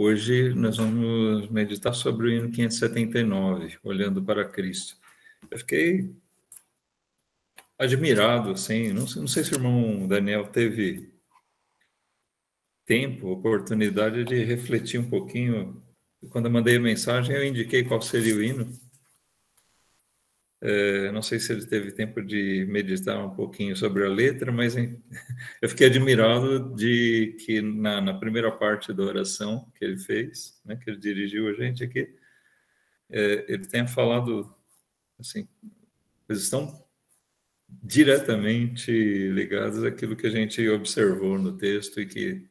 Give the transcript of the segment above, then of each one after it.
Hoje nós vamos meditar sobre o hino 579, Olhando para Cristo. Eu fiquei admirado, assim, não sei se o irmão Daniel teve tempo, oportunidade de refletir um pouquinho. Quando eu mandei a mensagem, eu indiquei qual seria o hino. Não sei se ele teve tempo de meditar um pouquinho sobre a letra, mas eu fiquei admirado de que na primeira parte da oração que ele fez, né, que ele dirigiu a gente aqui, ele tenha falado assim, coisas tão diretamente ligadas àquilo que a gente observou no texto e que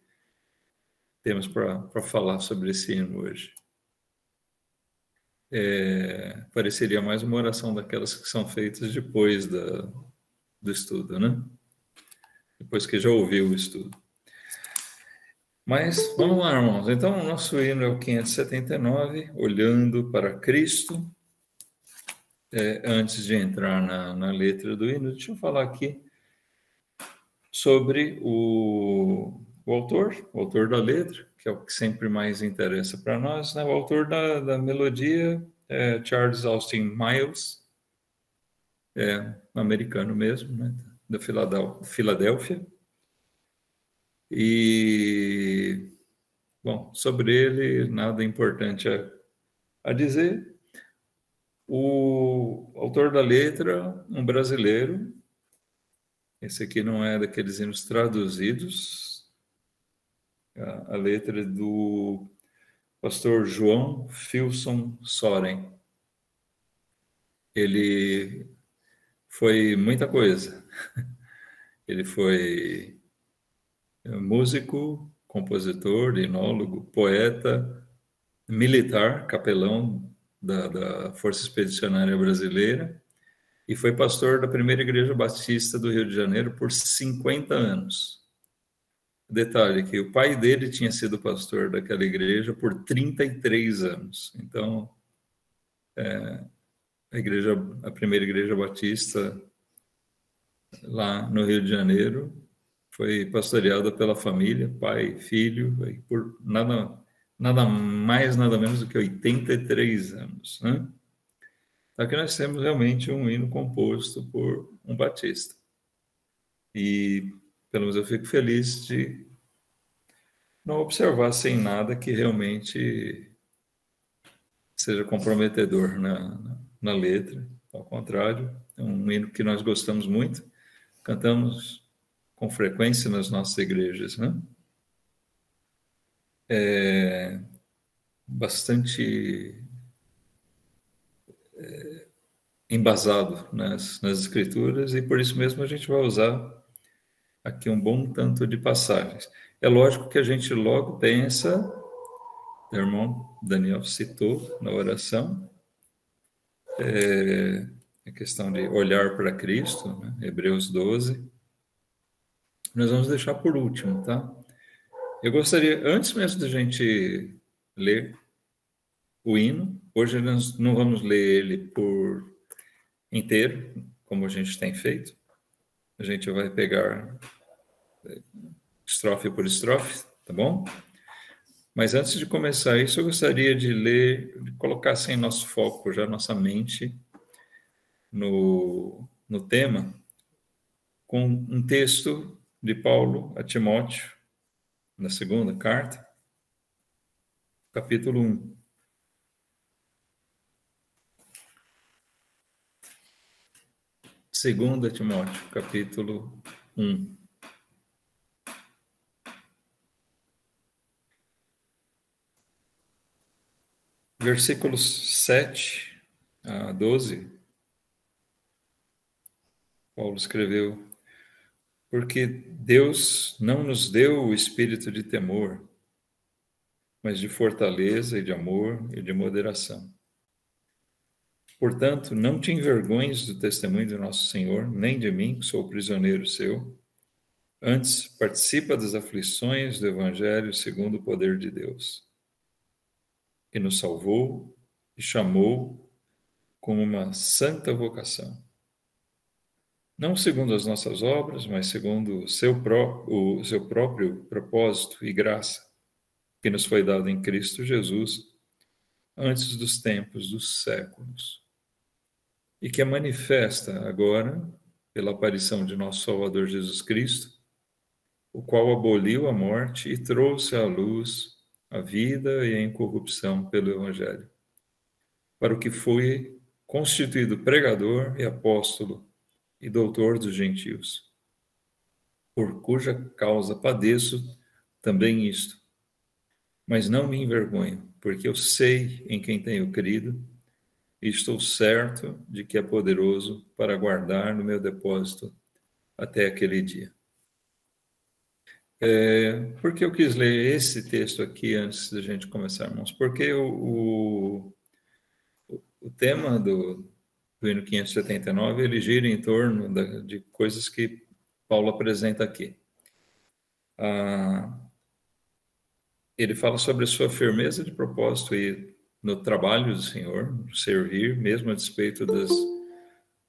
temos para falar sobre esse hino hoje. Pareceria mais uma oração daquelas que são feitas depois do estudo, né? Depois que já ouviu o estudo. Mas vamos lá, irmãos. Então, o nosso hino é o 579, Olhando para Cristo. Antes de entrar na letra do hino, deixa eu falar aqui sobre o autor da letra, que é o que sempre mais interessa para nós, né? O autor da melodia é Charles Austin Miles, americano mesmo, né? Da Filadélfia. E, bom, sobre ele, nada importante a dizer. O autor da letra, um brasileiro. Esse aqui não é daqueles hinos traduzidos. A letra é do pastor João Filson Soren. Ele foi muita coisa. Ele foi músico, compositor, linólogo, poeta, militar, capelão da Força Expedicionária Brasileira, e foi pastor da primeira Igreja Batista do Rio de Janeiro por 50 anos. Detalhe que o pai dele tinha sido pastor daquela igreja por 33 anos. Então, a primeira Igreja Batista lá no Rio de Janeiro foi pastoreada pela família, pai, filho, por nada mais, nada menos do que 83 anos, né? Aqui nós temos realmente um hino composto por um batista. E, pelo menos, eu fico feliz de não observar sem nada que realmente seja comprometedor na letra. Ao contrário, é um hino que nós gostamos muito, cantamos com frequência nas nossas igrejas, né? Bastante embasado nas escrituras, e por isso mesmo a gente vai usar aqui um bom tanto de passagens. É lógico que a gente logo pensa, o irmão Daniel citou na oração, a questão de olhar para Cristo, né? Hebreus 12. Nós vamos deixar por último, tá? Eu gostaria, antes mesmo da gente ler o hino, hoje nós não vamos ler ele por inteiro, como a gente tem feito. A gente vai pegar estrofe por estrofe, tá bom? Mas antes de começar isso, eu gostaria de ler, de colocar assim nosso foco, já nossa mente no tema, com um texto de Paulo a Timóteo, na segunda carta, capítulo 1. Segunda Timóteo, capítulo 1. Versículos 7 a 12, Paulo escreveu: porque Deus não nos deu o espírito de temor, mas de fortaleza e de amor e de moderação. Portanto, não te envergonhes do testemunho do nosso Senhor, nem de mim, que sou prisioneiro seu. Antes, participa das aflições do Evangelho segundo o poder de Deus, que nos salvou e chamou com uma santa vocação. Não segundo as nossas obras, mas segundo o seu próprio propósito e graça, que nos foi dado em Cristo Jesus antes dos tempos dos séculos, e que é manifesta agora pela aparição de nosso Salvador Jesus Cristo, o qual aboliu a morte e trouxe à luz a vida e a incorrupção pelo Evangelho, para o que foi constituído pregador e apóstolo e doutor dos gentios, por cuja causa padeço também isto. Mas não me envergonho, porque eu sei em quem tenho crido, e estou certo de que é poderoso para guardar no meu depósito até aquele dia. Por que eu quis ler esse texto aqui antes da gente começar, irmãos? Porque o tema do hino 579, ele gira em torno de coisas que Paulo apresenta aqui. Ele fala sobre a sua firmeza de propósito e no trabalho do Senhor, no servir, mesmo a despeito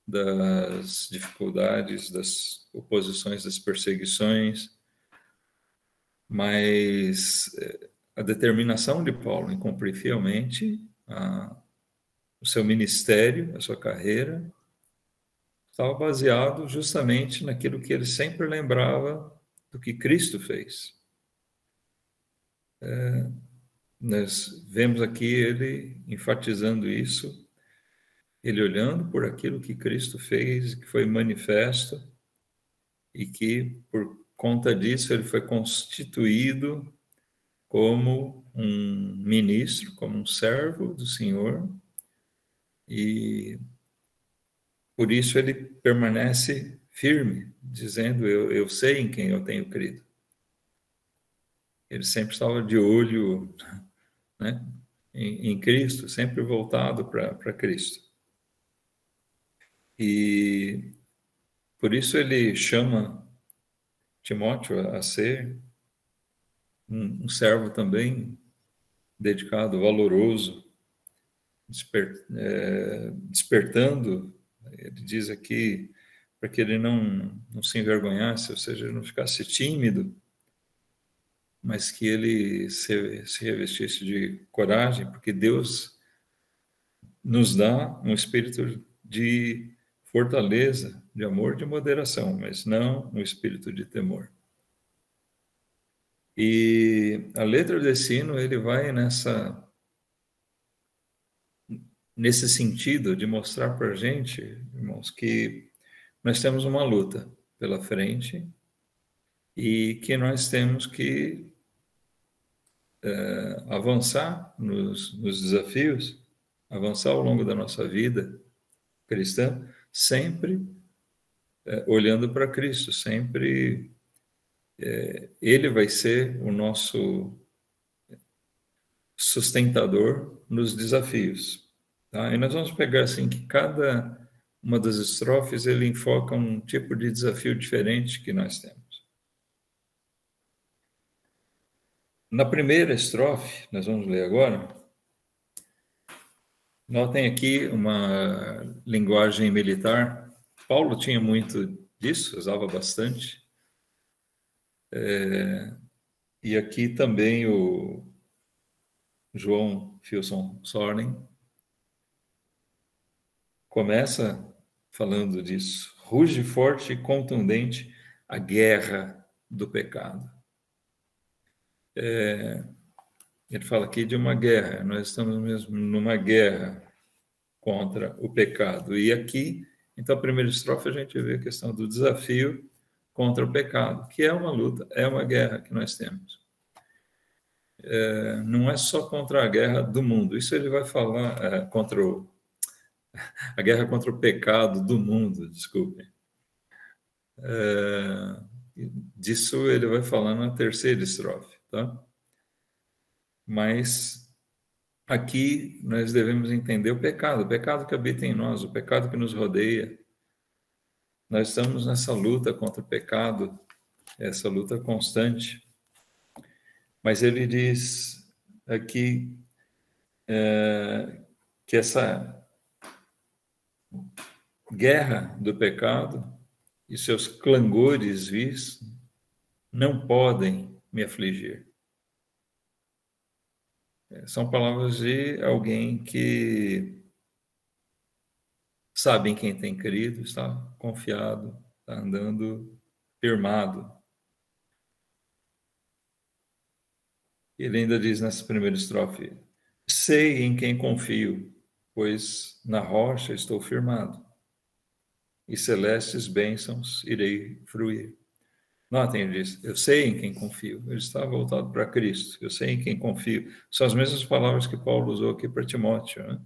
das dificuldades, das oposições, das perseguições, mas a determinação de Paulo em cumprir fielmente o seu ministério, a sua carreira, estava baseado justamente naquilo que ele sempre lembrava do que Cristo fez. Nós vemos aqui ele enfatizando isso, ele olhando por aquilo que Cristo fez, que foi manifesto, e que, por conta disso, ele foi constituído como um ministro, como um servo do Senhor, e por isso ele permanece firme, dizendo, eu sei em quem eu tenho crido. Ele sempre estava de olho, né, em Cristo, sempre voltado para Cristo. E por isso ele chama Timóteo a ser um servo também dedicado, valoroso, despertando, ele diz aqui, para que ele não se envergonhasse, ou seja, ele não ficasse tímido, mas que ele se revestisse de coragem, porque Deus nos dá um espírito de fortaleza, de amor, de moderação, mas não um espírito de temor. E a letra desse hino, ele vai nesse sentido de mostrar para a gente, irmãos, que nós temos uma luta pela frente e que nós temos que avançar nos desafios, avançar ao longo da nossa vida cristã, sempre olhando para Cristo, sempre Ele vai ser o nosso sustentador nos desafios. Tá? E nós vamos pegar assim que cada uma das estrofes ele enfoca um tipo de desafio diferente que nós temos. Na primeira estrofe, nós vamos ler agora, notem aqui uma linguagem militar. Paulo tinha muito disso, usava bastante. E aqui também o João Filson Sorning começa falando disso. Ruge forte e contundente a guerra do pecado. Ele fala aqui de uma guerra, nós estamos mesmo numa guerra contra o pecado. E aqui, então, a primeira estrofe, a gente vê a questão do desafio contra o pecado, que é uma luta, é uma guerra que nós temos. Não é só contra a guerra do mundo, isso ele vai falar contra a guerra contra o pecado do mundo, desculpem. Disso ele vai falar na terceira estrofe, tá? Mas aqui nós devemos entender o pecado que habita em nós, o pecado que nos rodeia. Nós estamos nessa luta contra o pecado, essa luta constante. Mas ele diz aqui que essa guerra do pecado e seus clangores vis não podem me afligir. São palavras de alguém que sabe em quem tem crido, está confiado, está andando firmado. Ele ainda diz nessa primeira estrofe: sei em quem confio, pois na rocha estou firmado, e celestes bênçãos irei fruir. Notem, ele diz: eu sei em quem confio. Ele está voltado para Cristo. Eu sei em quem confio. São as mesmas palavras que Paulo usou aqui para Timóteo, né?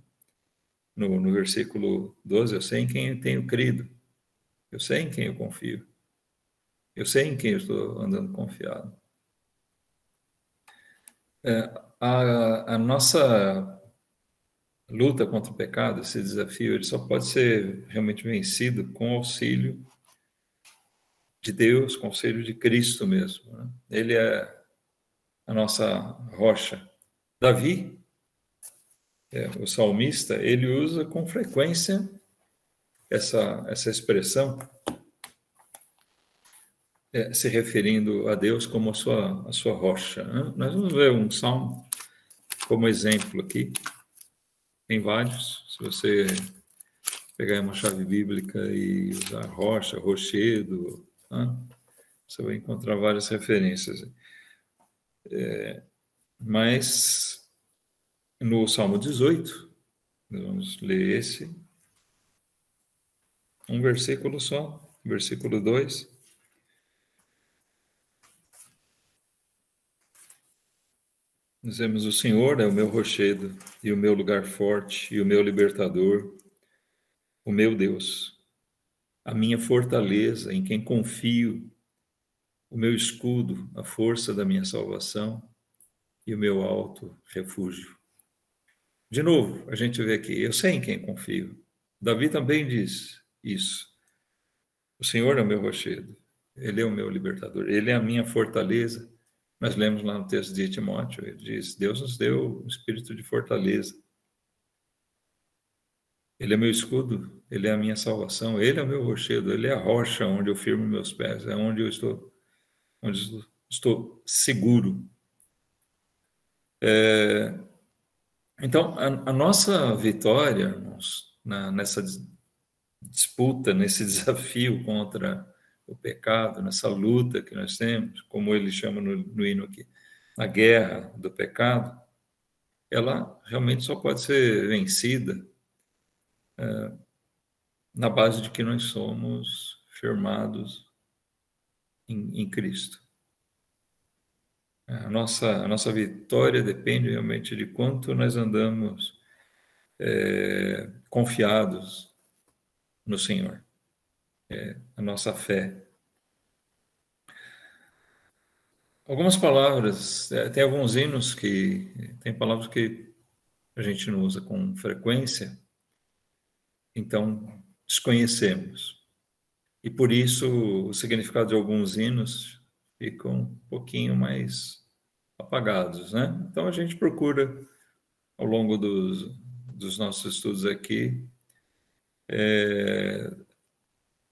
No versículo 12: eu sei em quem eu tenho crido. Eu sei em quem eu confio. Eu sei em quem eu estou andando confiado. A nossa luta contra o pecado, esse desafio, ele só pode ser realmente vencido com o auxílio de Deus, com o auxílio de Cristo mesmo, né? Ele é a nossa rocha. Davi, o salmista, ele usa com frequência essa expressão, se referindo a Deus como a sua rocha, né? Nós vamos ver um salmo como exemplo aqui. Tem vários. Se você pegar uma chave bíblica e usar rocha, rochedo, né? Você vai encontrar várias referências. Mas no Salmo 18, nós vamos ler um versículo só, versículo 2. Dizemos: o Senhor é o meu rochedo e o meu lugar forte e o meu libertador, o meu Deus, a minha fortaleza, em quem confio, o meu escudo, a força da minha salvação e o meu alto refúgio. De novo, a gente vê aqui: eu sei em quem confio. Davi também diz isso. O Senhor é o meu rochedo, Ele é o meu libertador, Ele é a minha fortaleza. Nós lemos lá no texto de Timóteo, ele diz: Deus nos deu um espírito de fortaleza. Ele é meu escudo, Ele é a minha salvação, Ele é o meu rochedo, Ele é a rocha onde eu firmo meus pés, é onde eu estou seguro. Então, a nossa vitória nessa disputa, nesse desafio contra o pecado, nessa luta que nós temos, como ele chama no hino aqui, a guerra do pecado, ela realmente só pode ser vencida na base de que nós somos firmados em Cristo. A nossa vitória depende realmente de quanto nós andamos confiados no Senhor, a nossa fé. Algumas palavras, tem alguns hinos que tem palavras que a gente não usa com frequência, então desconhecemos. E por isso o significado de alguns hinos ficam um pouquinho mais apagados, né? Então a gente procura, ao longo dos nossos estudos aqui,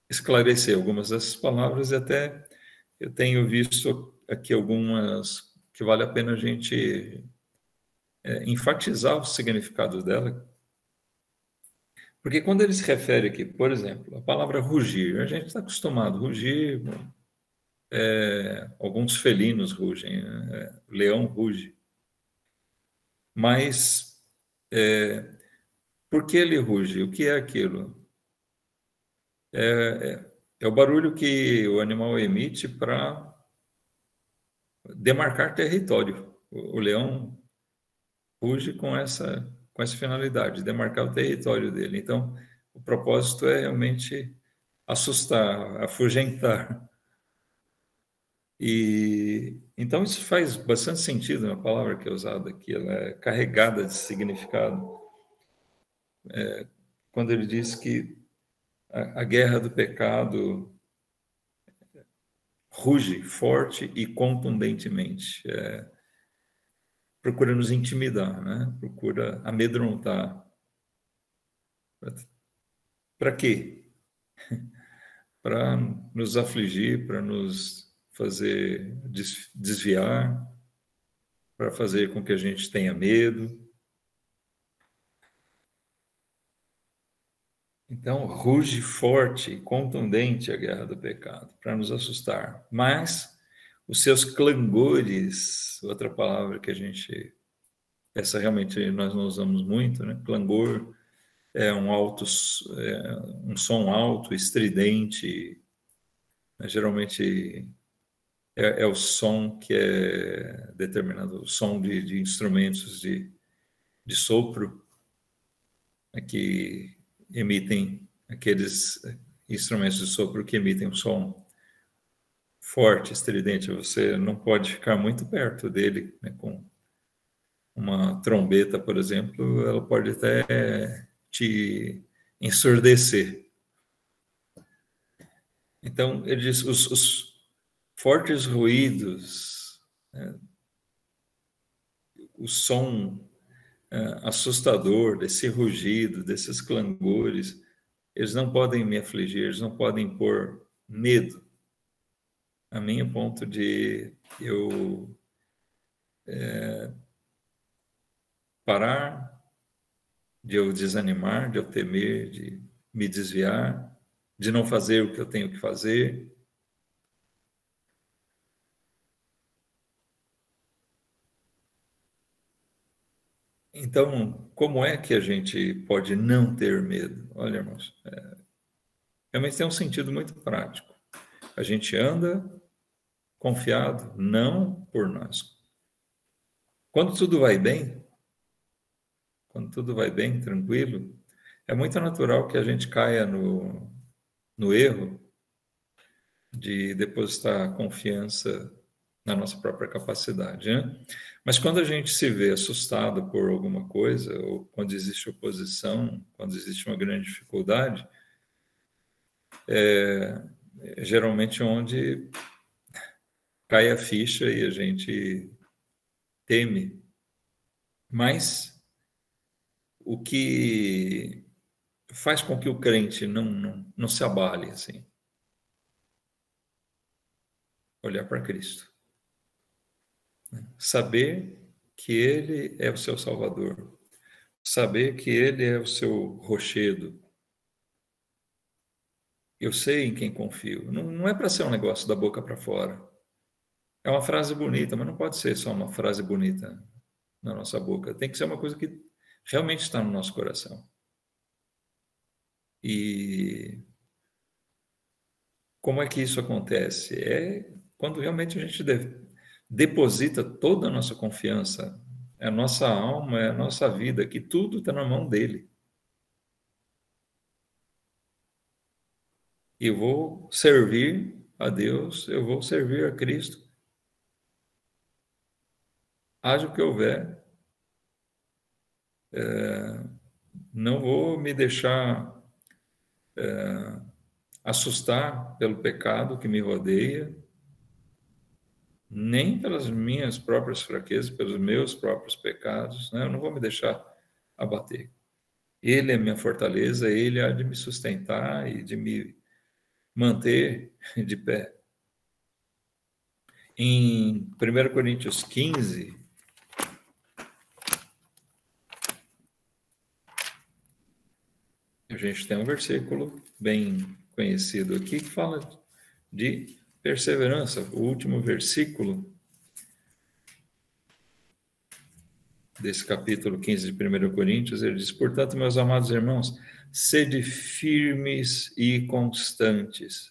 esclarecer algumas dessas palavras, e até eu tenho visto aqui algumas que vale a pena a gente enfatizar o significado dela, porque quando ele se refere aqui, por exemplo, a palavra rugir, a gente está acostumado, rugir, alguns felinos rugem, o leão ruge, mas por que ele ruge? O que é aquilo? É o barulho que o animal emite para demarcar território. O leão ruge com essa finalidade, demarcar o território dele. Então, o propósito é realmente assustar, afugentar. E então isso faz bastante sentido na palavra que é usada aqui, ela é carregada de significado. Quando ele diz que a guerra do pecado ruge forte e contundentemente, procura nos intimidar, né? Procura amedrontar. Para quê? Para nos afligir, para nos fazer desviar, para fazer com que a gente tenha medo. Então, ruge forte e contundente a guerra do pecado, para nos assustar. Mas os seus clangores, outra palavra que a gente, essa realmente nós não usamos muito, né? Clangor é um som alto, estridente, né? Geralmente é o som que é determinado, o som de instrumentos de sopro, né? Que emitem aqueles instrumentos de sopro que emitem um som forte, estridente. Você não pode ficar muito perto dele, né? Com uma trombeta, por exemplo, ela pode até te ensurdecer. Então, ele diz, os fortes ruídos, né? O som assustador desse rugido, desses clangores, eles não podem me afligir, eles não podem pôr medo a mim, a ponto de eu parar, de eu desanimar, de eu temer, de me desviar, de não fazer o que eu tenho que fazer. Então, como é que a gente pode não ter medo? Olha, irmãos, realmente tem um sentido muito prático. A gente anda confiado, não por nós. Quando tudo vai bem, quando tudo vai bem, tranquilo, é muito natural que a gente caia no erro de depositar confiança na nossa própria capacidade, né? Mas quando a gente se vê assustado por alguma coisa, ou quando existe oposição, quando existe uma grande dificuldade, é geralmente onde cai a ficha e a gente teme. Mas o que faz com que o crente não se abale, assim, olhar para Cristo. Saber que Ele é o seu Salvador. Saber que Ele é o seu rochedo. Eu sei em quem confio. Não é para ser um negócio da boca para fora. É uma frase bonita, mas não pode ser só uma frase bonita na nossa boca. Tem que ser uma coisa que realmente está no nosso coração. E como é que isso acontece? É quando realmente a gente deposita toda a nossa confiança, é a nossa alma, é a nossa vida, que tudo está na mão dele. E eu vou servir a Deus, eu vou servir a Cristo, haja o que houver. Não vou me deixar assustar pelo pecado que me rodeia, nem pelas minhas próprias fraquezas, pelos meus próprios pecados, né? Eu não vou me deixar abater. Ele é minha fortaleza, ele há de me sustentar e de me manter de pé. Em 1 Coríntios 15, a gente tem um versículo bem conhecido aqui que fala de perseverança. O último versículo desse capítulo 15 de 1 Coríntios, ele diz: portanto, meus amados irmãos, sede firmes e constantes,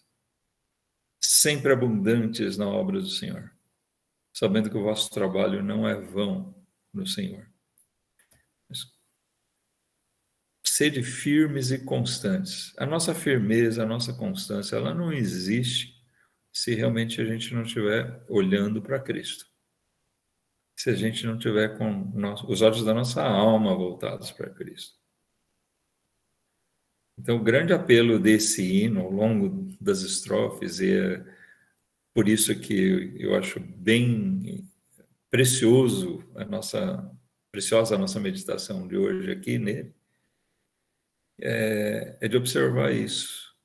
sempre abundantes na obra do Senhor, sabendo que o vosso trabalho não é vão no Senhor. Sede firmes e constantes. A nossa firmeza, a nossa constância, ela não existe se realmente a gente não estiver olhando para Cristo. Se a gente não tiver com os olhos da nossa alma voltados para Cristo. Então, o grande apelo desse hino ao longo das estrofes, e é por isso que eu acho bem preciosa a nossa meditação de hoje aqui nele, é de observar isso.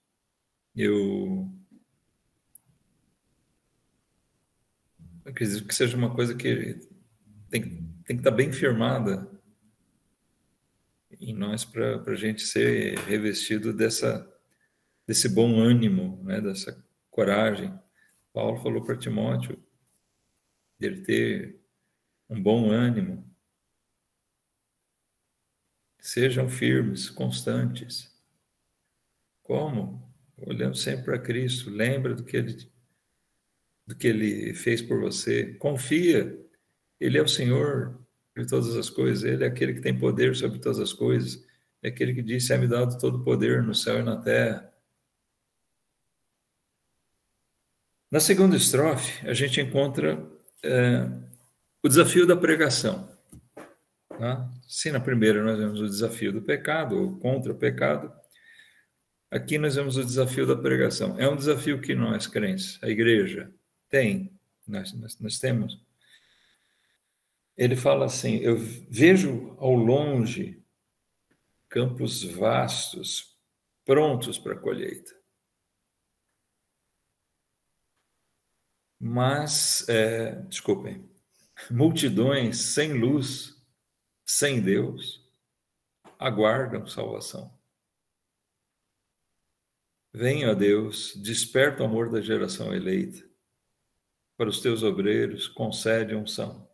Eu acredito que seja uma coisa que tem que estar bem firmada em nós para a gente ser revestido desse bom ânimo, né? Dessa coragem. Paulo falou para Timóteo de ele ter um bom ânimo. Sejam firmes, constantes. Como? Olhando sempre para Cristo. Lembra do que Ele fez por você. Confia. Ele é o Senhor de todas as coisas. Ele é aquele que tem poder sobre todas as coisas. É aquele que disse: é-me dado todo o poder no céu e na terra. Na segunda estrofe, a gente encontra o desafio da pregação. Tá? Se na primeira nós vemos o desafio do pecado, ou contra o pecado, aqui nós vemos o desafio da pregação. É um desafio que nós, crentes, a igreja, nós temos. Ele fala assim: eu vejo ao longe campos vastos, prontos para a colheita. Mas, desculpem, multidões sem luz, sem Deus, aguardam salvação. Venha, ó Deus, desperta o amor da geração eleita. Para os teus obreiros, concede unção.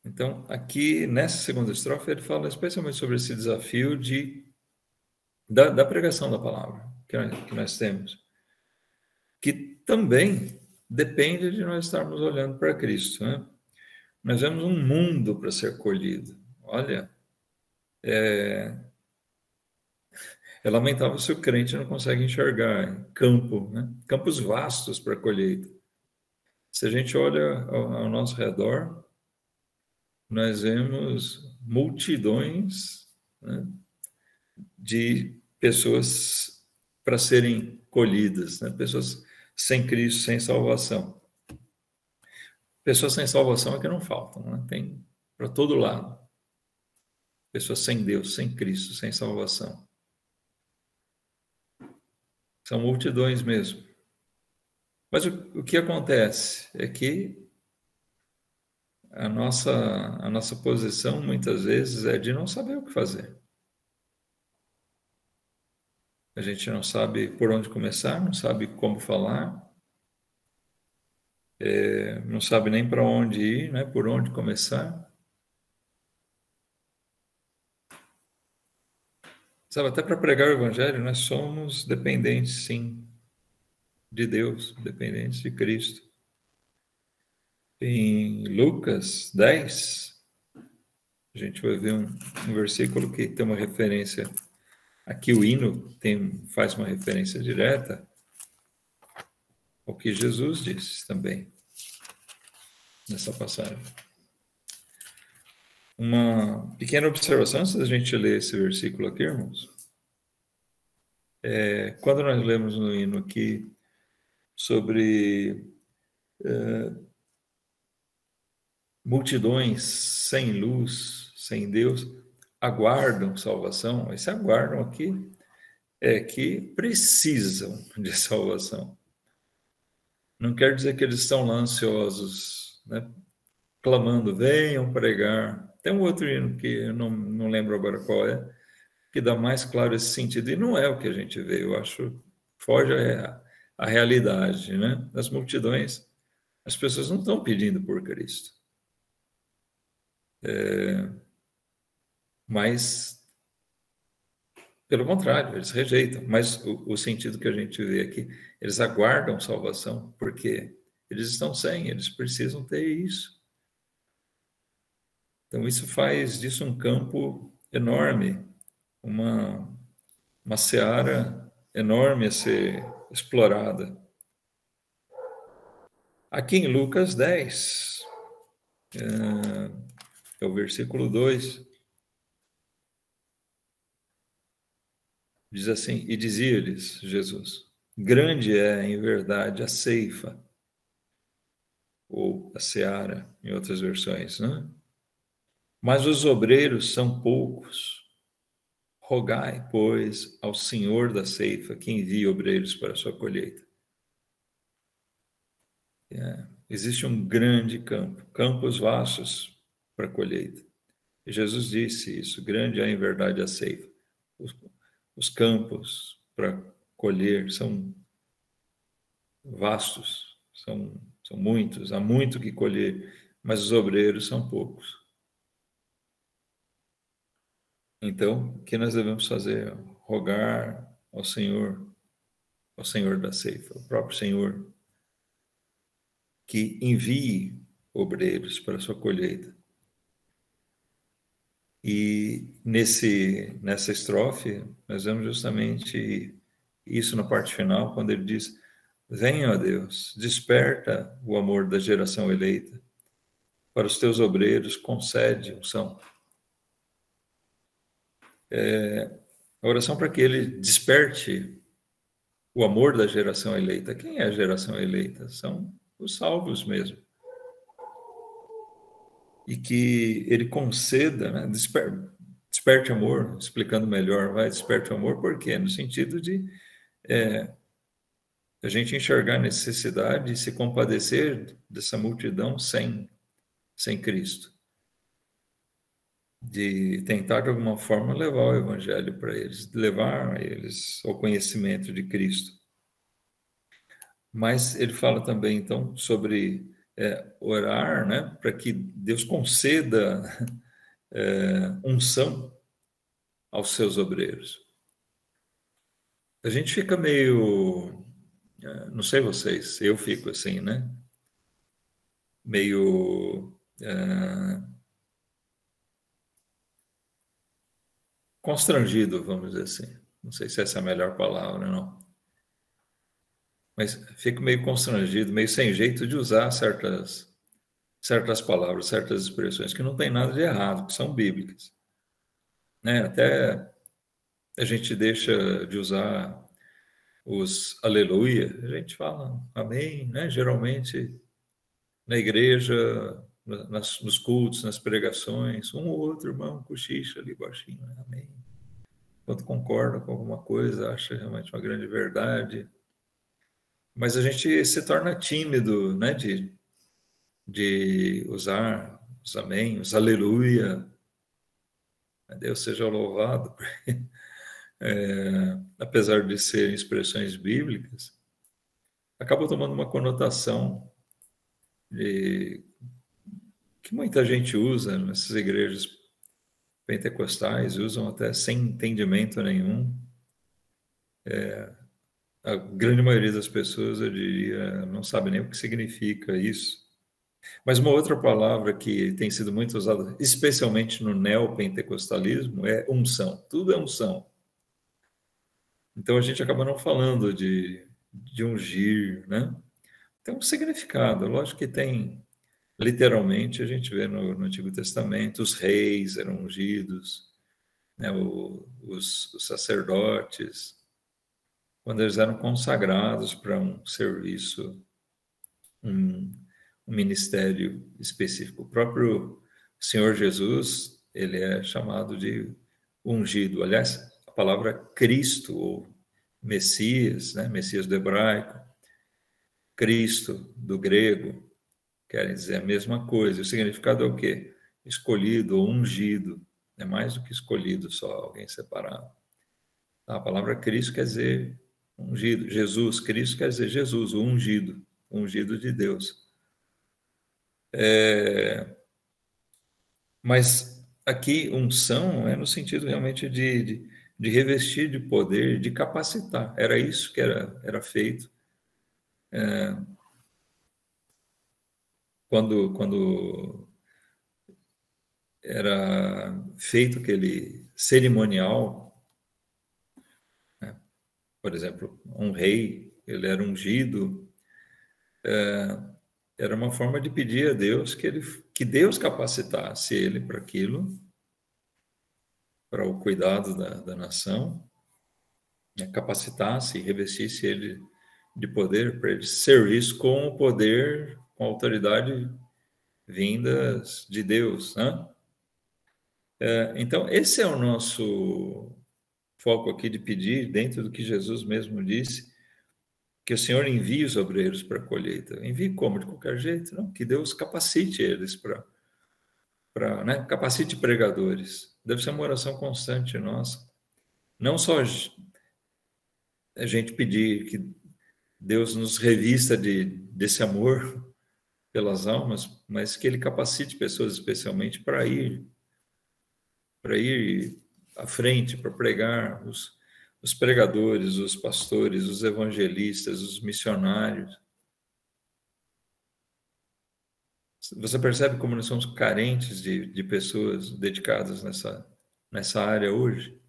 Então, aqui, nessa segunda estrofe, ele fala especialmente sobre esse desafio da pregação da palavra que nós temos, que também depende de nós estarmos olhando para Cristo, né? Nós vemos um mundo para ser colhido. Olha, é lamentável se o crente não consegue enxergar campo, né? Campos vastos para colheita. Se a gente olha ao nosso redor, nós vemos multidões, né, de pessoas para serem colhidas, né? Pessoas sem Cristo, sem salvação. Pessoas sem salvação é que não faltam, né? Tem para todo lado. Pessoas sem Deus, sem Cristo, sem salvação. São multidões mesmo. Mas o que acontece é que a nossa posição, muitas vezes, é de não saber o que fazer. A gente não sabe por onde começar, não sabe como falar, não sabe nem para onde ir, né? Por onde começar. Sabe, até para pregar o evangelho, nós somos dependentes, sim, de Deus, dependentes de Cristo. Em Lucas 10, a gente vai ver um versículo que tem uma referência. Aqui o hino faz uma referência direta ao que Jesus disse também, nessa passagem. Uma pequena observação, antes da gente ler esse versículo aqui, irmãos. Quando nós lemos no hino aqui sobre multidões sem luz, sem Deus, aguardam salvação, esse aguardam aqui é que precisam de salvação. Não quer dizer que eles estão lá ansiosos, né, clamando: venham pregar. Tem um outro hino que eu não lembro agora qual é, que dá mais claro esse sentido, e não é o que a gente vê, eu acho, foge a realidade, né? Das multidões, as pessoas não estão pedindo por Cristo. Mas, pelo contrário, eles rejeitam. Mas o sentido que a gente vê aqui, eles aguardam salvação, porque eles estão sem, eles precisam ter isso. Então, isso faz disso um campo enorme, uma seara enorme a ser explorada. Aqui em Lucas 10, é o versículo 2, diz assim: e dizia-lhes Jesus: grande é, em verdade, a ceifa, ou a seara, em outras versões, né? Mas os obreiros são poucos. Rogai, pois, ao Senhor da ceifa que envie obreiros para a sua colheita. existe um grande campo, campos vastos para a colheita. E Jesus disse isso: grande é em verdade a ceifa. Os campos para colher são vastos, são muitos, há muito que colher, mas os obreiros são poucos. Então, o que nós devemos fazer? Rogar ao Senhor da ceifa, o próprio Senhor, que envie obreiros para a sua colheita. E nessa estrofe, nós vemos justamente isso na parte final, quando ele diz: venha, ó Deus, desperta o amor da geração eleita, para os teus obreiros concede unção. A oração para que ele desperte o amor da geração eleita. Quem é a geração eleita? São os salvos mesmo. E que ele conceda, né, desperte amor, explicando melhor, desperte amor, por quê? No sentido de a gente enxergar a necessidade e se compadecer dessa multidão sem Cristo. De tentar, de alguma forma, levar o evangelho para eles, levar eles ao conhecimento de Cristo. Mas ele fala também, então, sobre orar, né, para que Deus conceda unção aos seus obreiros. A gente fica meio, não sei vocês, eu fico assim, né? Meio constrangido, vamos dizer assim. Não sei se essa é a melhor palavra, não. Mas fico meio constrangido, meio sem jeito de usar certas palavras, certas expressões que não tem nada de errado, que são bíblicas. Né? Até a gente deixa de usar os aleluia, a gente fala amém, né? Geralmente na igreja, nos cultos, nas pregações, um ou outro irmão cochicha ali baixinho, né? Amém. Quando concorda com alguma coisa, acha realmente uma grande verdade. Mas a gente se torna tímido, né? De usar os amém, os aleluia. Deus seja louvado. Apesar de serem expressões bíblicas, acaba tomando uma conotação que muita gente usa nessas igrejas pentecostais, usam até sem entendimento nenhum. A grande maioria das pessoas, eu diria, não sabe nem o que significa isso. Mas uma outra palavra que tem sido muito usada, especialmente no neopentecostalismo, é unção. Tudo é unção. Então a gente acaba não falando de ungir, né? Tem um significado, lógico que tem, literalmente, a gente vê no Antigo Testamento, os reis eram ungidos, né? Os sacerdotes, quando eles eram consagrados para um serviço, um ministério específico. O próprio Senhor Jesus, ele é chamado de ungido. Aliás, a palavra Cristo, ou Messias, né? Messias do hebraico, Cristo do grego, querem dizer a mesma coisa. O significado é o quê? Escolhido ou ungido. É mais do que escolhido só, alguém separado. A palavra Cristo quer dizer ungido. Jesus, Cristo quer dizer Jesus, o ungido de Deus. Mas aqui, unção é no sentido realmente de revestir de poder, de capacitar. Era isso que era feito. Quando era feito aquele cerimonial, né? Por exemplo, um rei, ele era ungido, era uma forma de pedir a Deus que Deus capacitasse ele para aquilo, para o cuidado da nação, né? Capacitasse e revestisse ele de poder para ele servir isso com o poder, com a autoridade vindas de Deus, né? Então, esse é o nosso foco aqui de pedir, dentro do que Jesus mesmo disse, que o Senhor envie os obreiros para a colheita. Envie como? De qualquer jeito? Não, que Deus capacite eles né, capacite pregadores. Deve ser uma oração constante nossa. Não só a gente pedir que Deus nos revista desse amor pelas almas, mas que Ele capacite pessoas especialmente para ir à frente, para pregar, os pregadores, os pastores, os evangelistas, os missionários. Você percebe como nós somos carentes de pessoas dedicadas nessa área hoje?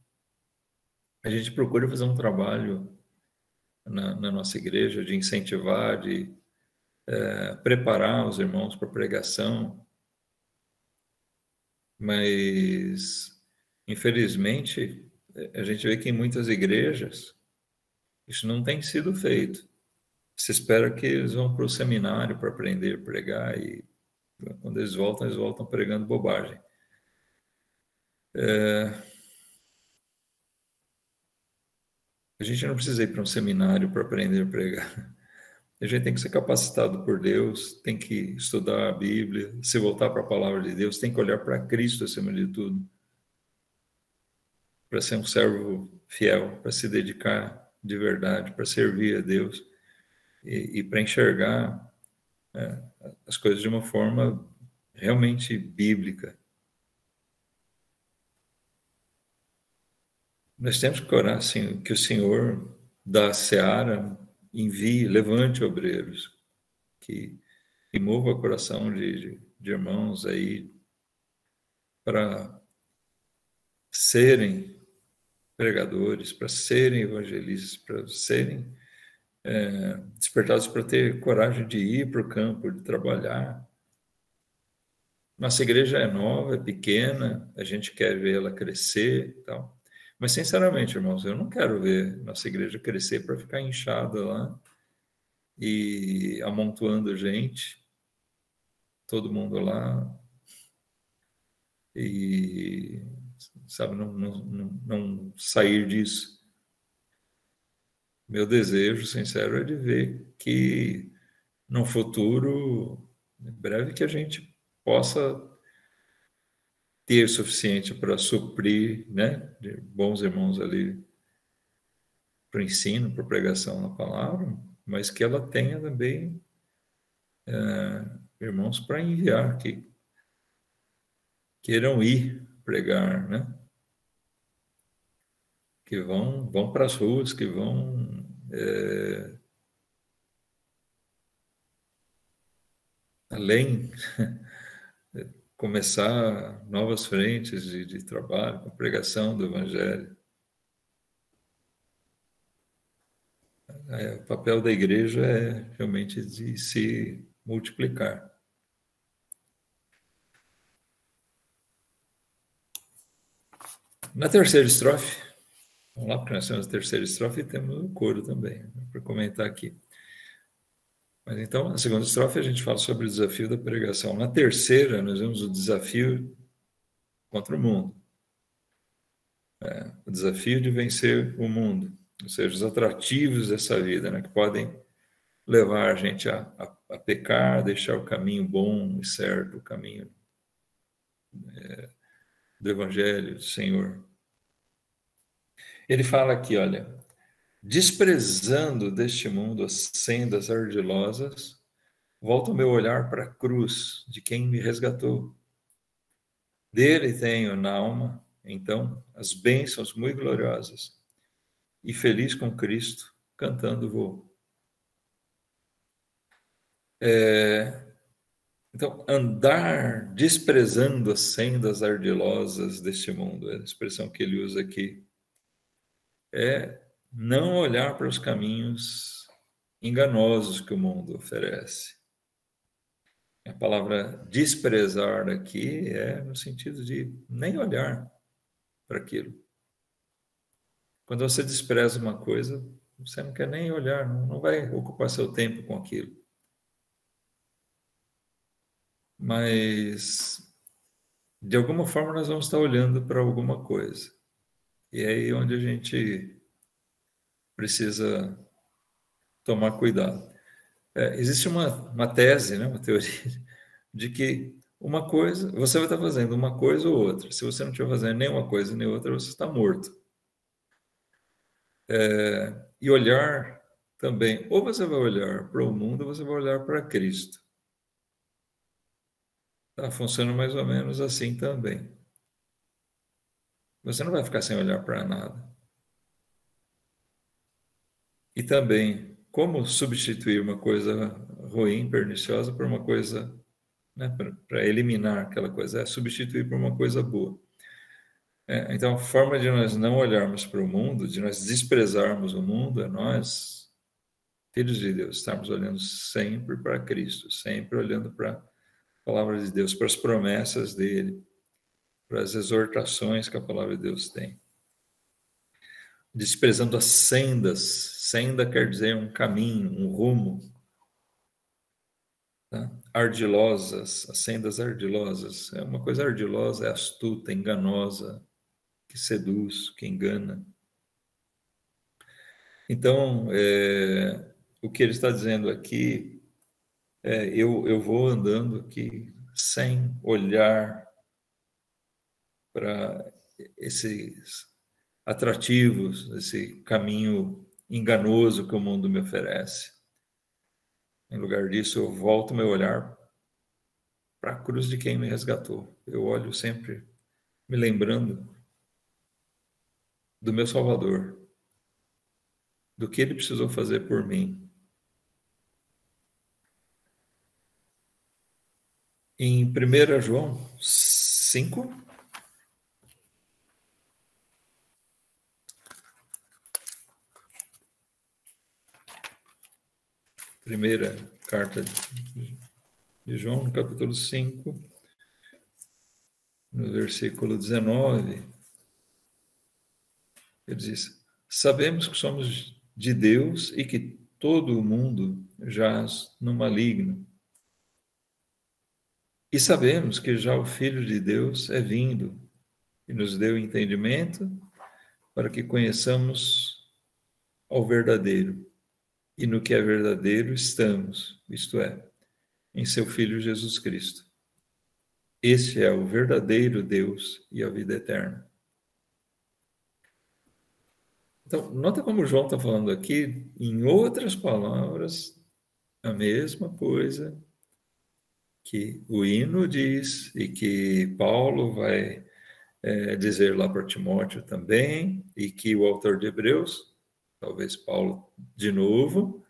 A gente procura fazer um trabalho na nossa igreja de incentivar, de preparar os irmãos para a pregação, mas, infelizmente, a gente vê que em muitas igrejas isso não tem sido feito. Se espera que eles vão para o seminário para aprender a pregar e quando eles voltam pregando bobagem. A gente não precisa ir para um seminário para aprender a pregar. A gente tem que ser capacitado por Deus, tem que estudar a Bíblia, se voltar para a palavra de Deus, tem que olhar para Cristo acima de tudo, para ser um servo fiel, para se dedicar de verdade, para servir a Deus e para enxergar as coisas de uma forma realmente bíblica. Nós temos que orar assim, que o Senhor da seara envie, levante obreiros, que mova o coração de irmãos aí para serem pregadores, para serem evangelistas, para serem despertados para ter coragem de ir para o campo, de trabalhar. Nossa igreja é nova, é pequena, a gente quer ver ela crescer e tal. Mas, sinceramente, irmãos, eu não quero ver nossa igreja crescer para ficar inchada lá e amontoando gente, todo mundo lá, e, sabe, não sair disso. Meu desejo sincero é de ver que, no futuro, em breve, que a gente possa ter suficiente para suprir, né, de bons irmãos ali para o ensino, para a pregação na palavra, mas que ela tenha também irmãos para enviar, que queiram ir pregar, né? Que vão para as ruas, que vão além, começar novas frentes de trabalho, com a pregação do Evangelho. O papel da igreja é realmente de se multiplicar. Na terceira estrofe, vamos lá, porque nós temos a terceira estrofe e temos o coro também, para comentar aqui. Mas então, na segunda estrofe, a gente fala sobre o desafio da pregação. Na terceira, nós vemos o desafio contra o mundo. O desafio de vencer o mundo, ou seja, os atrativos dessa vida, né, que podem levar a gente a pecar, deixar o caminho bom e certo, o caminho do Evangelho do Senhor. Ele fala aqui, olha, desprezando deste mundo as sendas ardilosas, volto o meu olhar para a cruz de quem me resgatou. Dele tenho na alma, então, as bênçãos muito gloriosas, e feliz com Cristo, cantando vou. Então, andar desprezando as sendas ardilosas deste mundo, é a expressão que ele usa aqui, é não olhar para os caminhos enganosos que o mundo oferece. A palavra desprezar aqui é no sentido de nem olhar para aquilo. Quando você despreza uma coisa, você não quer nem olhar, não vai ocupar seu tempo com aquilo. Mas, de alguma forma, nós vamos estar olhando para alguma coisa. E é aí onde a gente precisa tomar cuidado. Existe uma tese, né, uma teoria, de que uma coisa, você vai estar fazendo uma coisa ou outra. Se você não estiver fazendo nem uma coisa nem outra, você está morto. E olhar também, ou você vai olhar para o mundo, ou você vai olhar para Cristo. Tá? Funciona mais ou menos assim também. Você não vai ficar sem olhar para nada. E também, como substituir uma coisa ruim, perniciosa, por uma coisa, né, para eliminar aquela coisa, é substituir por uma coisa boa. Então, a forma de nós não olharmos para o mundo, de nós desprezarmos o mundo, é nós, filhos de Deus, estarmos olhando sempre para Cristo, sempre olhando para a palavra de Deus, para as promessas dele, para as exortações que a palavra de Deus tem. Desprezando as sendas. Senda quer dizer um caminho, um rumo. Tá? Ardilosas, as sendas ardilosas. Uma coisa ardilosa é astuta, enganosa, que seduz, que engana. Então, o que ele está dizendo aqui eu vou andando aqui sem olhar para esses atrativos, esse caminho enganoso que o mundo me oferece. Em lugar disso, eu volto meu olhar para a cruz de quem me resgatou. Eu olho sempre me lembrando do meu Salvador, do que ele precisou fazer por mim. Em 1 João 5, primeira carta de João, no capítulo 5, no versículo 19, ele diz: sabemos que somos de Deus e que todo o mundo jaz no maligno. E sabemos que já o Filho de Deus é vindo e nos deu entendimento para que conheçamos ao verdadeiro. E no que é verdadeiro estamos, isto é, em seu Filho Jesus Cristo. Este é o verdadeiro Deus e a vida eterna. Então, nota como o João está falando aqui, em outras palavras, a mesma coisa que o hino diz e que Paulo vai dizer lá para Timóteo também, e que o autor de Hebreus, talvez Paulo de novo,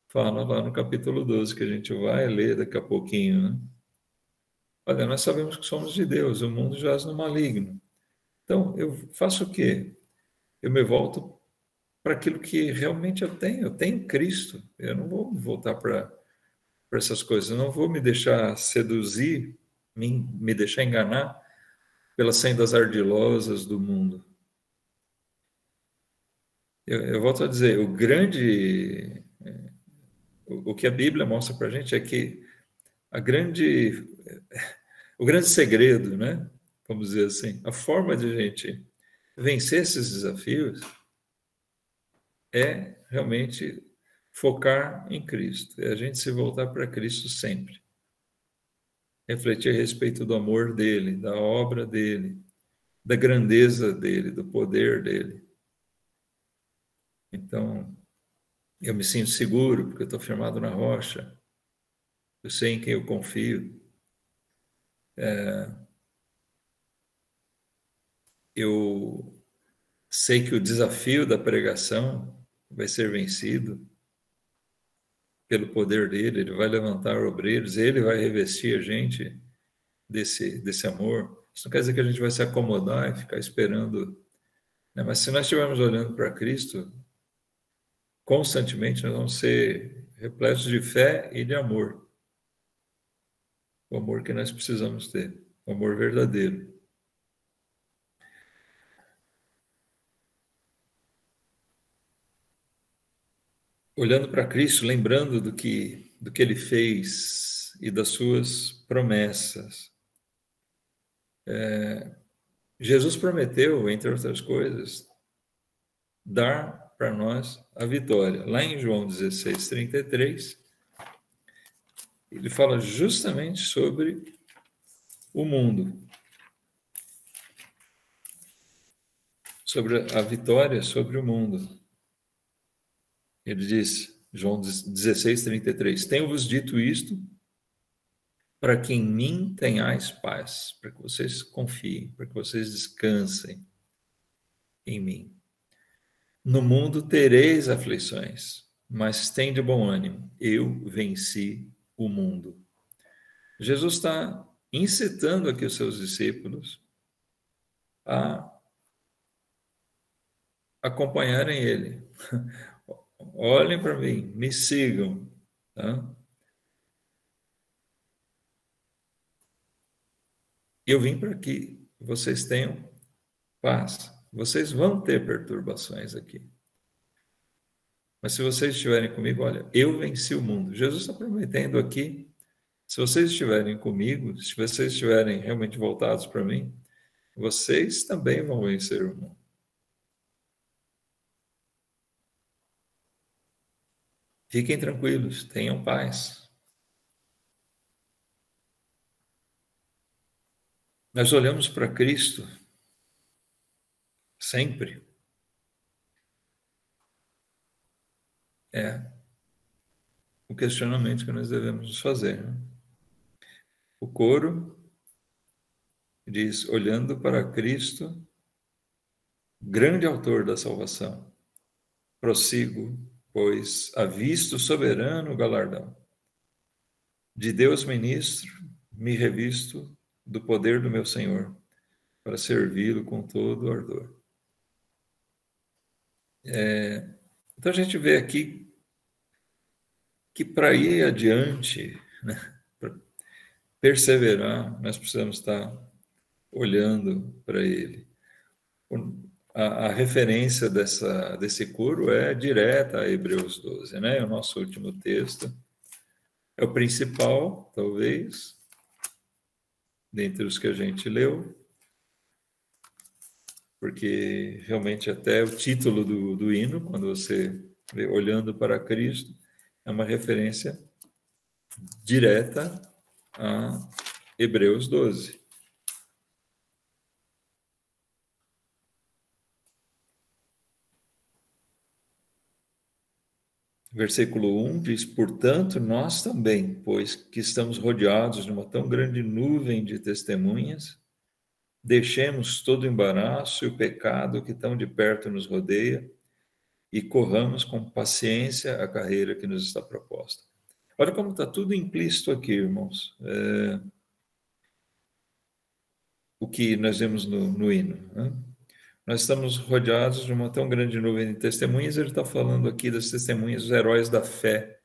fala lá no capítulo 12, que a gente vai ler daqui a pouquinho, né? Olha, nós sabemos que somos de Deus, o mundo jaz no maligno. Então, eu faço o quê? Eu me volto para aquilo que realmente eu tenho. Eu tenho Cristo. Eu não vou voltar para essas coisas. Eu não vou me deixar seduzir, me deixar enganar pelas sendas ardilosas do mundo. Eu volto a dizer, o que a Bíblia mostra para a gente é que o grande segredo, né? Vamos dizer assim, a forma de a gente vencer esses desafios é realmente focar em Cristo, é a gente se voltar para Cristo sempre. Refletir a respeito do amor dele, da obra dele, da grandeza dele, do poder dele. Então, eu me sinto seguro porque eu estou firmado na rocha. Eu sei em quem eu confio. Eu sei que o desafio da pregação vai ser vencido pelo poder dele. Ele vai levantar obreiros, ele vai revestir a gente desse amor. Isso não quer dizer que a gente vai se acomodar e ficar esperando, né? Mas se nós estivermos olhando para Cristo, constantemente nós vamos ser repletos de fé e de amor. O amor que nós precisamos ter, o amor verdadeiro. Olhando para Cristo, lembrando do que ele fez e das suas promessas. Jesus prometeu, entre outras coisas, dar para nós a vitória. Lá em João 16:33, ele fala justamente sobre o mundo, sobre a vitória sobre o mundo. Ele diz, João 16:33, tenho-vos dito isto para que em mim tenhais paz, para que vocês confiem, para que vocês descansem em mim. No mundo tereis aflições, mas tende bom ânimo, eu venci o mundo. Jesus está incitando aqui os seus discípulos a acompanharem ele. Olhem para mim, me sigam. Tá? Eu vim para que vocês tenham paz. Vocês vão ter perturbações aqui. Mas se vocês estiverem comigo, olha, eu venci o mundo. Jesus está prometendo aqui, se vocês estiverem comigo, se vocês estiverem realmente voltados para mim, vocês também vão vencer o mundo. Fiquem tranquilos, tenham paz. Nós olhamos para Cristo sempre. É o questionamento que nós devemos nos fazer. Né? O coro diz, olhando para Cristo, grande autor da salvação, prossigo, pois avisto soberano galardão. De Deus ministro, me revisto do poder do meu Senhor, para servi-lo com todo ardor. Então a gente vê aqui que para ir adiante, né, para perseverar, nós precisamos estar olhando para ele. A referência desse coro é direta a Hebreus 12, né? É o nosso último texto. É o principal, talvez, dentre os que a gente leu, porque realmente até o título do hino, quando você vê olhando para Cristo, é uma referência direta a Hebreus 12. Versículo 1 diz, portanto, nós também, pois que estamos rodeados de uma tão grande nuvem de testemunhas, deixemos todo o embaraço e o pecado que tão de perto nos rodeia e corramos com paciência a carreira que nos está proposta. Olha como está tudo implícito aqui, irmãos. O que nós vemos no hino, né? Nós estamos rodeados de uma tão grande nuvem de testemunhas, ele está falando aqui das testemunhas dos heróis da fé,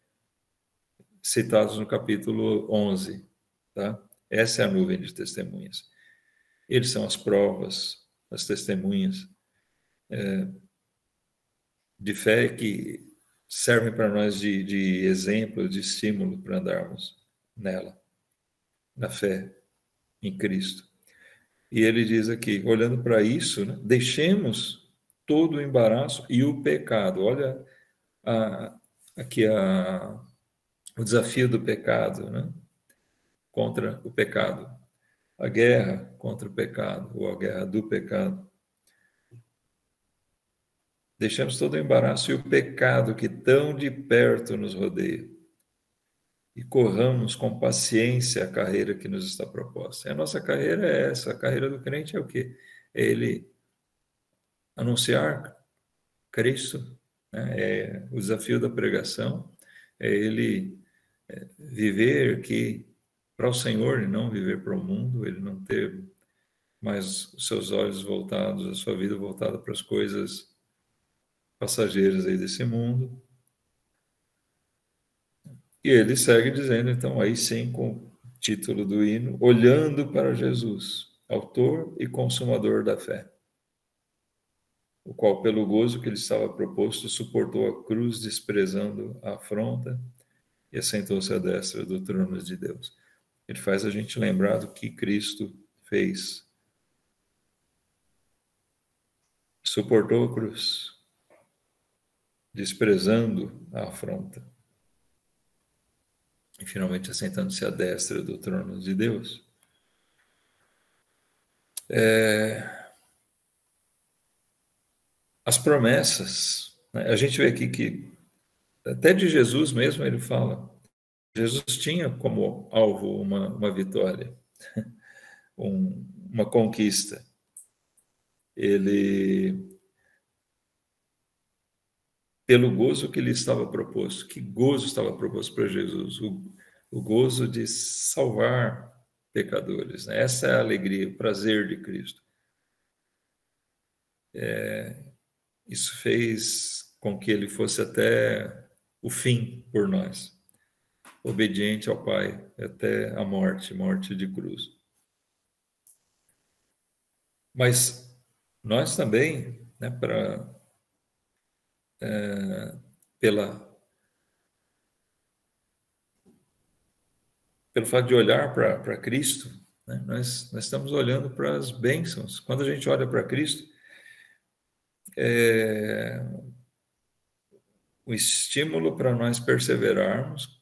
citados no capítulo 11, tá? Essa é a nuvem de testemunhas. Eles são as provas, as testemunhas de fé que servem para nós de exemplo, de estímulo para andarmos nela, na fé em Cristo. E ele diz aqui, olhando para isso, né, deixemos todo o embaraço e o pecado. Olha aqui o desafio do pecado, né, contra o pecado. A guerra contra o pecado, ou a guerra do pecado. Deixemos todo o embaraço e o pecado que tão de perto nos rodeia. E corramos com paciência a carreira que nos está proposta. E a nossa carreira é essa. A carreira do crente é o quê? É ele anunciar Cristo, né? É o desafio da pregação, é ele viver aqui para o Senhor e não viver para o mundo, ele não ter mais os seus olhos voltados, a sua vida voltada para as coisas passageiras aí desse mundo. E ele segue dizendo, então, aí sim, com o título do hino, olhando para Jesus, autor e consumador da fé, o qual, pelo gozo que lhe estava proposto, suportou a cruz, desprezando a afronta, e assentou-se à destra do trono de Deus. Ele faz a gente lembrar do que Cristo fez. Suportou a cruz. desprezando a afronta e finalmente assentando-se à destra do trono de Deus. As promessas, né? A gente vê aqui que até de Jesus mesmo ele fala. Jesus tinha como alvo uma vitória, uma conquista. Ele, pelo gozo que lhe estava proposto, que gozo estava proposto para Jesus? O gozo de salvar pecadores, né? Essa é a alegria, o prazer de Cristo. Isso fez com que ele fosse até o fim por nós, obediente ao Pai até a morte de cruz. Mas nós também, né, pelo fato de olhar para Cristo, né, nós estamos olhando para as bênçãos. Quando a gente olha para Cristo, o estímulo para nós perseverarmos,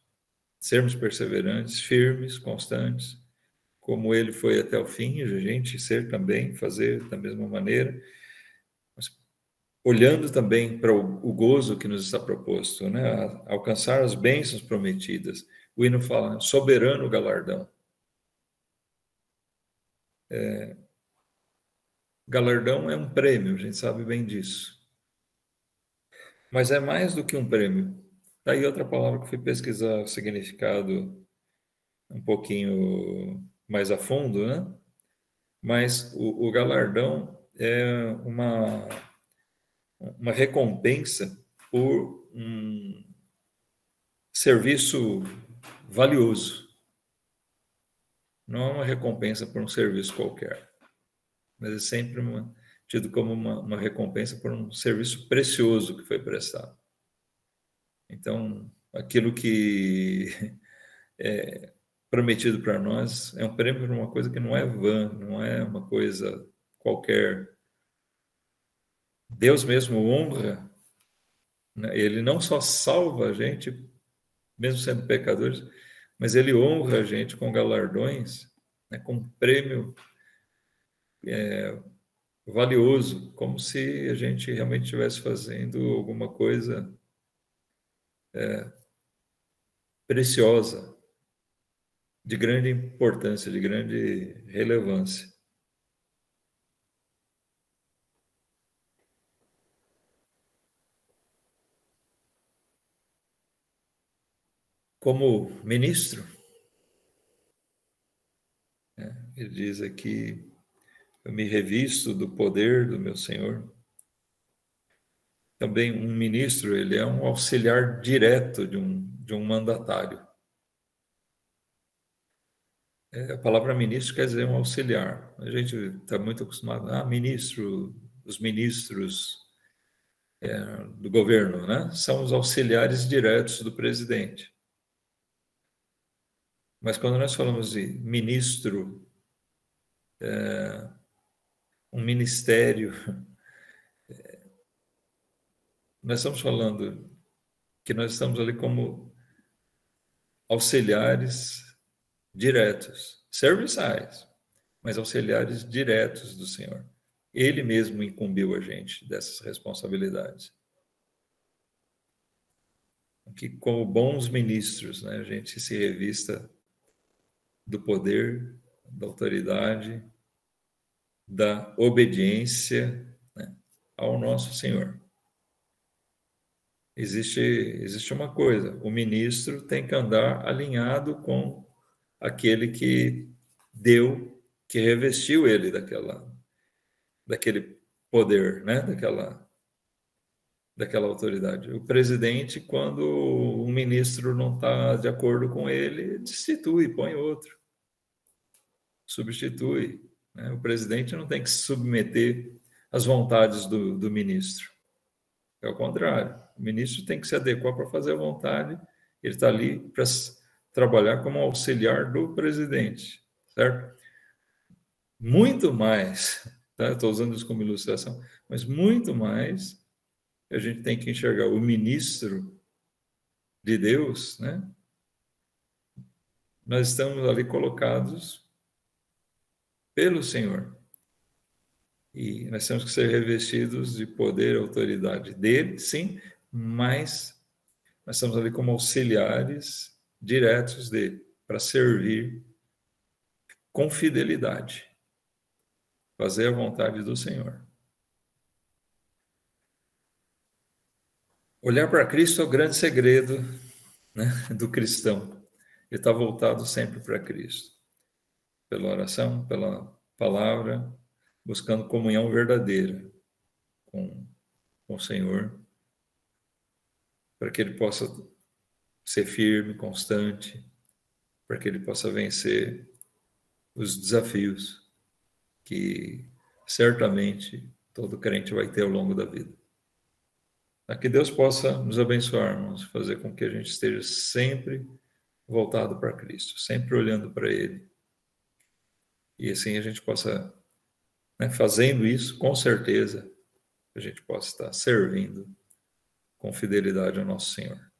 sermos perseverantes, firmes, constantes, como ele foi até o fim, a gente ser também, fazer da mesma maneira, mas olhando também para o gozo que nos está proposto, né? Alcançar as bênçãos prometidas. O hino fala, soberano galardão. Galardão é um prêmio, a gente sabe bem disso. Mas é mais do que um prêmio. Daí outra palavra que fui pesquisar o significado um pouquinho mais a fundo, né? Mas o galardão é uma recompensa por um serviço valioso. Não é uma recompensa por um serviço qualquer, mas é sempre tido como uma recompensa por um serviço precioso que foi prestado. Então, aquilo que é prometido para nós é um prêmio por uma coisa que não é vã, não é uma coisa qualquer. Deus mesmo honra, né? Ele não só salva a gente, mesmo sendo pecadores, mas ele honra a gente com galardões, né? Com um prêmio valioso, como se a gente realmente estivesse fazendo alguma coisa preciosa, de grande importância, de grande relevância. Como ministro, ele diz aqui, eu me revisto do poder do meu Senhor. Também um ministro, ele é um auxiliar direto de um mandatário. A palavra ministro quer dizer um auxiliar. A gente está muito acostumado, ministro, os ministros do governo, né? São os auxiliares diretos do presidente. Mas quando nós falamos de ministro, um ministério, nós estamos falando que nós estamos ali como auxiliares diretos, serviçais, mas auxiliares diretos do Senhor. Ele mesmo incumbiu a gente dessas responsabilidades. Que, como bons ministros, né, a gente se revista do poder, da autoridade, da obediência, né, ao nosso Senhor. Existe uma coisa, o ministro tem que andar alinhado com aquele que deu, que revestiu ele daquele poder, né, daquela autoridade. O presidente, quando um ministro não está de acordo com ele, destitui, põe outro, substitui, né? O presidente não tem que se submeter às vontades do ministro. É o contrário. O ministro tem que se adequar para fazer a vontade. Ele está ali para trabalhar como auxiliar do presidente, certo? Muito mais, tá? Estou usando isso como ilustração, mas muito mais a gente tem que enxergar o ministro de Deus, né? Nós estamos ali colocados pelo Senhor. E nós temos que ser revestidos de poder e autoridade dele, sim, mas nós estamos ali como auxiliares diretos dele, para servir com fidelidade, fazer a vontade do Senhor. Olhar para Cristo é o grande segredo, né, do cristão. Ele está voltado sempre para Cristo, pela oração, pela palavra, buscando comunhão verdadeira com o Senhor, para que ele possa ser firme, constante, para que ele possa vencer os desafios que certamente todo crente vai ter ao longo da vida. Para que Deus possa nos abençoar, irmãos, fazer com que a gente esteja sempre voltado para Cristo, sempre olhando para Ele. E assim a gente possa, né, fazendo isso, com certeza, a gente possa estar servindo com fidelidade ao nosso Senhor.